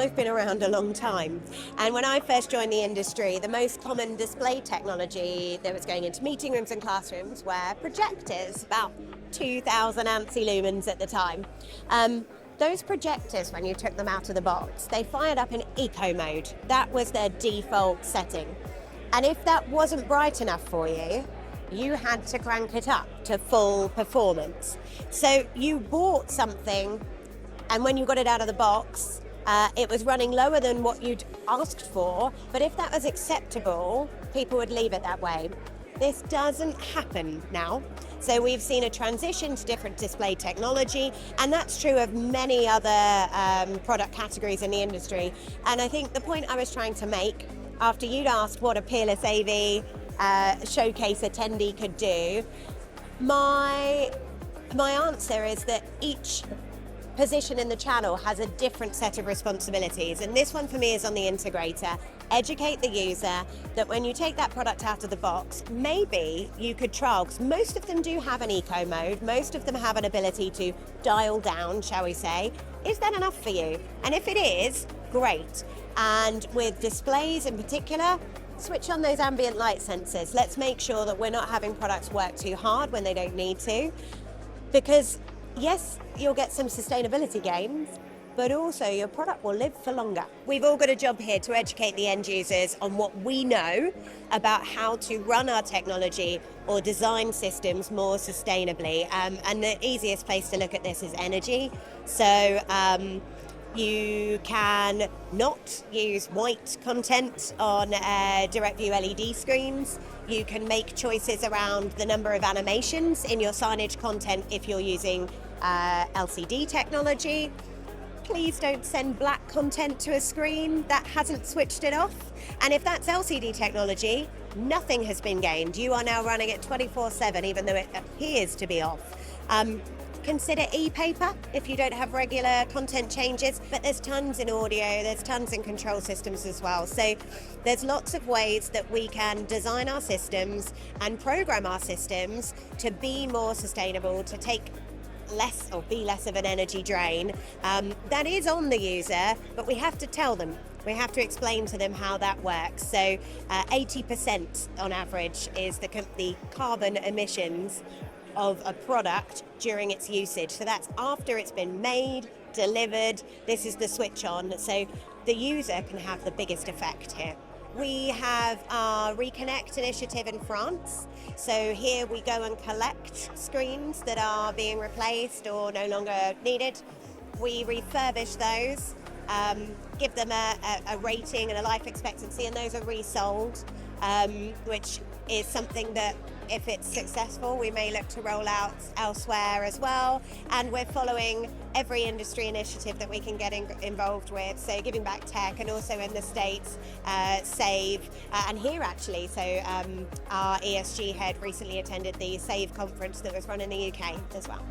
I've been around a long time. And when I first joined the industry, the most common display technology that was going into meeting rooms and classrooms were projectors, about 2,000 ANSI lumens at the time. Those projectors, when you took them out of the box, they fired up in eco mode. That was their default setting. And if that wasn't bright enough for you, you had to crank it up to full performance. So you bought something, and when you got it out of the box, it was running lower than what you'd asked for, but if that was acceptable, people would leave it that way. This doesn't happen now. So we've seen a transition to different display technology, and that's true of many other product categories in the industry. And I think the point I was trying to make, after you'd asked what a Peerless-AV Showcase attendee could do, my answer is that each position in the channel has a different set of responsibilities, and this one for me is on the integrator. Educate the user that when you take that product out of the box, maybe you could trial, because most of them do have an eco mode, most of them have an ability to dial down, shall we say. Is that enough for you? And if it is, great. And with displays in particular, switch on those ambient light sensors. Let's make sure that we're not having products work too hard when they don't need to, because yes, you'll get some sustainability gains, but also your product will live for longer. We've all got a job here to educate the end users on what we know about how to run our technology or design systems more sustainably. And the easiest place to look at this is energy. So you can not use white content on direct view LED screens. You can make choices around the number of animations in your signage content if you're using LCD technology. Please don't send black content to a screen that hasn't switched it off. And if that's LCD technology, nothing has been gained. You are now running it 24/7, even though it appears to be off. Consider e-paper if you don't have regular content changes, but there's tons in audio, there's tons in control systems as well. So there's lots of ways that we can design our systems and program our systems to be more sustainable, to take less or be less of an energy drain. That is on the user, but we have to tell them. We have to explain to them how that works. So 80% on average is the carbon emissions of a product during its usage. So that's after it's been made, delivered, this is the switch on. So the user can have the biggest effect here. We have our Reconnect initiative in France. So here we go and collect screens that are being replaced or no longer needed. We refurbish those, give them a rating and a life expectancy, and those are resold, which is something that if it's successful, we may look to roll out elsewhere as well. And we're following every industry initiative that we can get involved with. So Giving Back Tech, and also in the States, SAVE, and here actually. So our ESG head recently attended the SAVE conference that was run in the UK as well.